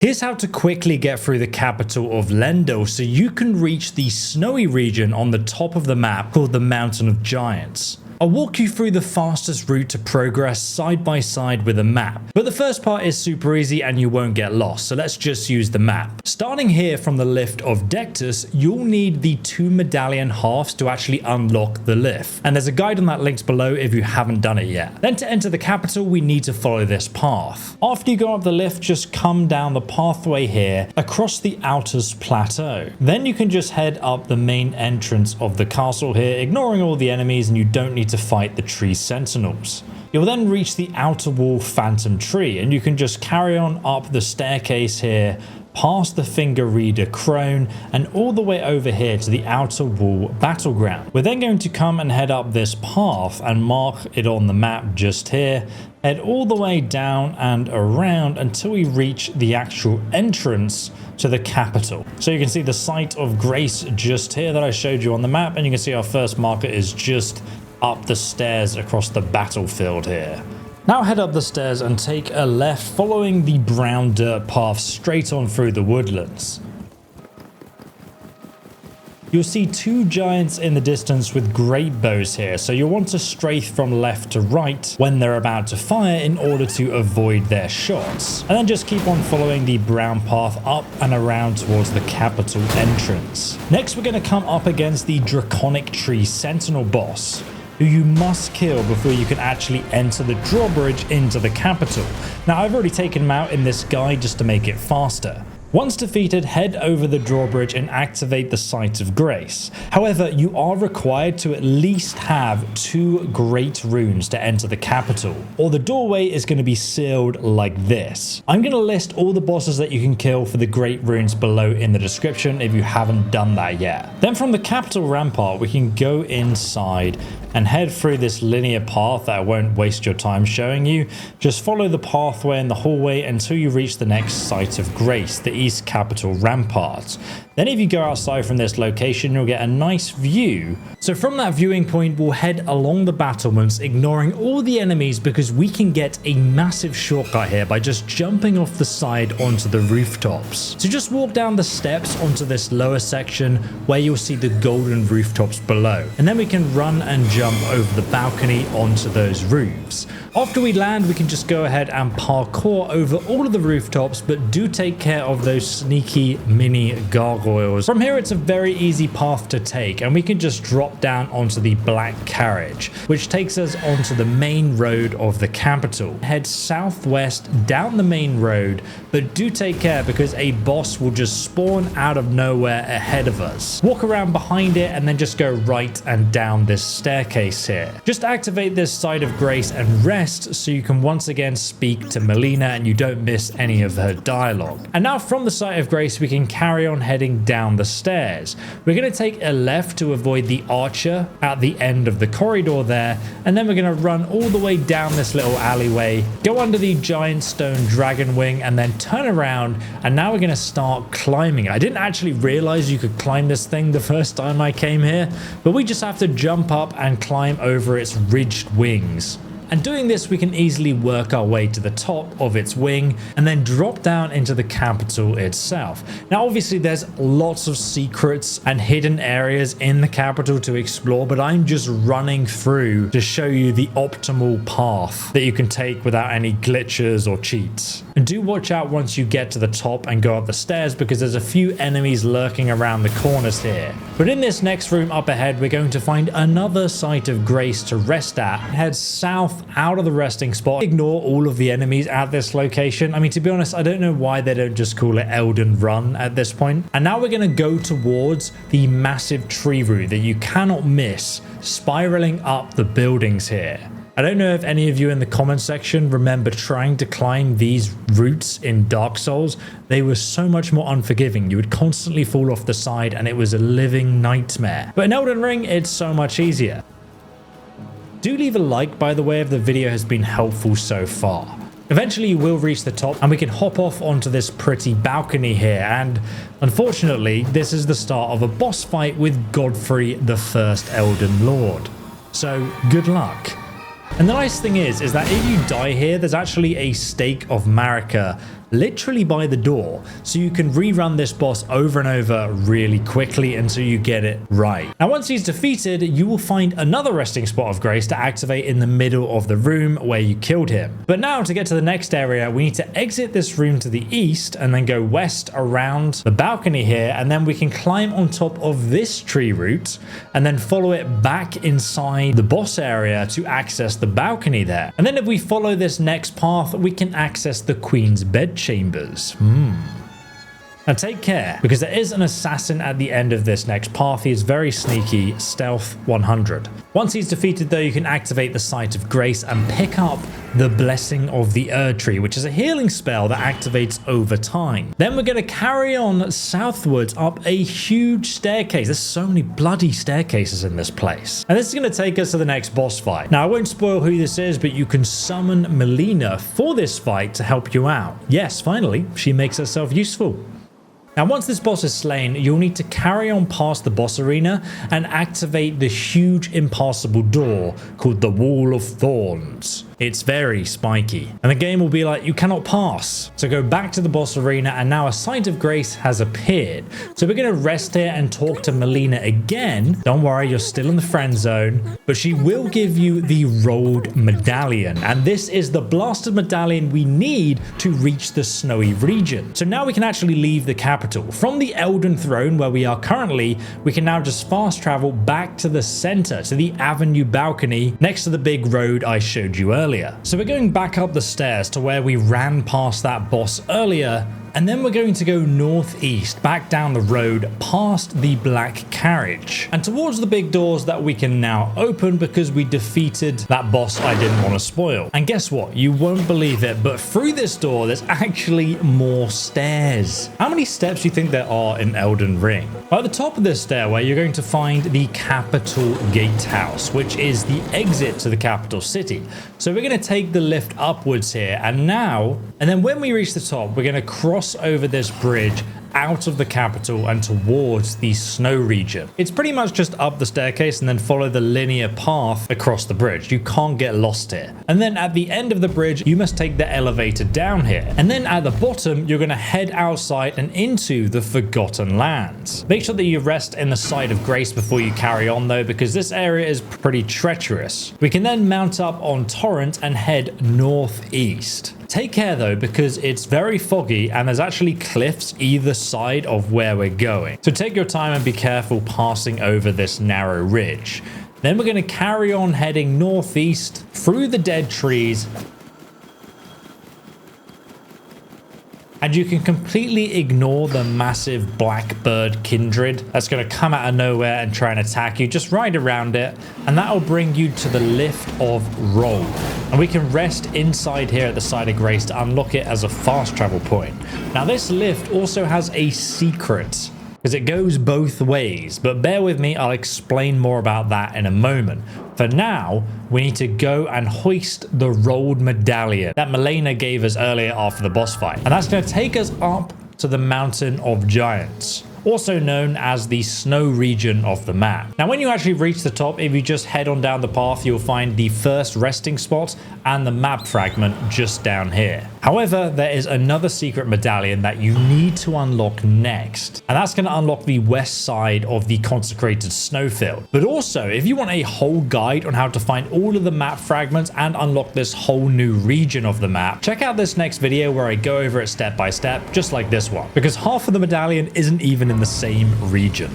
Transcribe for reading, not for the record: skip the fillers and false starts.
Here's how to quickly get through the capital of Leyndell so you can reach the snowy region on the top of the map called the Mountain of Giants. I'll walk you through the fastest route to progress side by side with a map. But the first part is super easy and you won't get lost, so let's just use the map. Starting here from the lift of Dectus, you'll need the 2 medallion halves to actually unlock the lift. And there's a guide on that linked below if you haven't done it yet. Then to enter the capital, we need to follow this path. After you go up the lift, just come down the pathway here across the Outers Plateau. Then you can just head up the main entrance of the castle here, ignoring all the enemies, and you don't need to fight the tree sentinels. You'll then reach the outer wall phantom tree, and you can just carry on up the staircase here past the finger reader crone and all the way over here to the outer wall battleground. We're then going to come and head up this path and mark it on the map just here, head all the way down and around until we reach the actual entrance to the capital. So you can see the site of grace just here that I showed you on the map, and you can see our first marker is just up the stairs across the battlefield here. Now head up the stairs and take a left following the brown dirt path straight on through the woodlands. You'll see 2 giants in the distance with great bows here, so you'll want to strafe from left to right when they're about to fire in order to avoid their shots. And then just keep on following the brown path up and around towards the capital entrance. Next we're going to come up against the Draconic Tree Sentinel boss, who you must kill before you can actually enter the drawbridge into the capital. Now I've already taken him out in this guide just to make it faster. Once defeated, head over the drawbridge and activate the Site of Grace. However, you are required to at least have 2 great runes to enter the capital, or the doorway is going to be sealed like this. I'm going to list all the bosses that you can kill for the great runes below in the description if you haven't done that yet. Then from the capital rampart, we can go inside and head through this linear path that I won't waste your time showing you. Just follow the pathway in the hallway until you reach the next Site of Grace, the East Capital Rampart. Then if you go outside from this location, you'll get a nice view. So from that viewing point, we'll head along the battlements, ignoring all the enemies, because we can get a massive shortcut here by just jumping off the side onto the rooftops. So just walk down the steps onto this lower section where you'll see the golden rooftops below. And then we can run and jump over the balcony onto those roofs. After we land, we can just go ahead and parkour over all of the rooftops, but do take care of those sneaky mini gargoyles. From here, it's a very easy path to take, and we can just drop down onto the black carriage, which takes us onto the main road of the capital. Head southwest down the main road, but do take care because a boss will just spawn out of nowhere ahead of us. Walk around behind it and then just go right and down this staircase here. Just activate this Site of Grace and rest so you can once again speak to Melina and you don't miss any of her dialogue. And now from the Site of Grace, we can carry on heading down the stairs. We're going to take a left to avoid the archer at the end of the corridor there, and then we're going to run all the way down this little alleyway, go under the giant stone dragon wing, and then turn around, and now we're going to start climbing. I didn't actually realize you could climb this thing the first time I came here, but we just have to jump up and climb over its ridged wings. And doing this, we can easily work our way to the top of its wing and then drop down into the capital itself. Now, obviously, there's lots of secrets and hidden areas in the capital to explore, but I'm just running through to show you the optimal path that you can take without any glitches or cheats. And do watch out once you get to the top and go up the stairs, because there's a few enemies lurking around the corners here. But in this next room up ahead, we're going to find another Site of Grace to rest at. Head south out of the resting spot. Ignore all of the enemies at this location. I mean, to be honest, I don't know why they don't just call it Elden Run at this point. And now we're going to go towards the massive tree route that you cannot miss, spiraling up the buildings here. I don't know if any of you in the comment section remember trying to climb these routes in Dark Souls. They were so much more unforgiving. You would constantly fall off the side and it was a living nightmare. But in Elden Ring, it's so much easier. Do leave a like, by the way, if the video has been helpful so far. Eventually you will reach the top and we can hop off onto this pretty balcony here, and unfortunately this is the start of a boss fight with Godfrey, the first Elden Lord. So good luck. And the nice thing is that if you die here, there's actually a stake of Marika literally by the door, so you can rerun this boss over and over really quickly until you get it right. Now once he's defeated, you will find another resting spot of grace to activate in the middle of the room where you killed him. But now to get to the next area, we need to exit this room to the east and then go west around the balcony here, and then we can climb on top of this tree root and then follow it back inside the boss area to access the balcony there. And then if we follow this next path, we can access the Queen's bedchambers. Now take care, because there is an assassin at the end of this next path. He is very sneaky, stealth 100. Once he's defeated though, you can activate the Sight of Grace and pick up the Blessing of the Erdtree, which is a healing spell that activates over time. Then we're going to carry on southwards up a huge staircase. There's so many bloody staircases in this place. And this is going to take us to the next boss fight. Now I won't spoil who this is, but you can summon Melina for this fight to help you out. Yes, finally, she makes herself useful. Now once this boss is slain, you'll need to carry on past the boss arena and activate the huge impassable door called the Wall of Thorns. It's very spiky, and the game will be like, you cannot pass. So go back to the boss arena, and now a Sight of Grace has appeared. So we're going to rest here and talk to Melina again. Don't worry, you're still in the friend zone, but she will give you the rolled medallion. And this is the blasted medallion we need to reach the snowy region. So now we can actually leave the capital. From the Elden Throne, where we are currently, we can now just fast travel back to the center, to the Avenue balcony next to the big road I showed you earlier. So we're going back up the stairs to where we ran past that boss earlier, and then we're going to go northeast, back down the road, past the black carriage, and towards the big doors that we can now open because we defeated that boss I didn't want to spoil. And guess what? You won't believe it, but through this door, there's actually more stairs. How many steps do you think there are in Elden Ring? At the top of this stairway, you're going to find the Capital Gatehouse, which is the exit to the capital city. So we're going to take the lift upwards here, and then when we reach the top, we're going to cross over this bridge out of the capital and towards the snow region. It's pretty much just up the staircase and then follow the linear path across the bridge. You can't get lost here. And then at the end of the bridge, you must take the elevator down here. And then at the bottom, you're going to head outside and into the Forgotten Lands. Make sure that you rest in the Sight of Grace before you carry on though, because this area is pretty treacherous. We can then mount up on Torrent and head northeast. Take care though, because it's very foggy and there's actually cliffs either side of where we're going. So take your time and be careful passing over this narrow ridge. Then we're going to carry on heading northeast through the dead trees. And you can completely ignore the massive blackbird kindred that's going to come out of nowhere and try and attack you. Just ride around it, and that will bring you to the Lift of Roll. And we can rest inside here at the Sight of Grace to unlock it as a fast travel point. Now this lift also has a secret, because it goes both ways, but bear with me, I'll explain more about that in a moment. For now, we need to go and hoist the rolled medallion that Melina gave us earlier after the boss fight. And that's going to take us up to the Mountain of Giants, also known as the snow region of the map. Now, when you actually reach the top, if you just head on down the path, you'll find the first resting spot and the map fragment just down here. However, there is another secret medallion that you need to unlock next, and that's going to unlock the west side of the consecrated snowfield. But also, if you want a whole guide on how to find all of the map fragments and unlock this whole new region of the map, check out this next video where I go over it step by step, just like this one, because half of the medallion isn't even in the same region.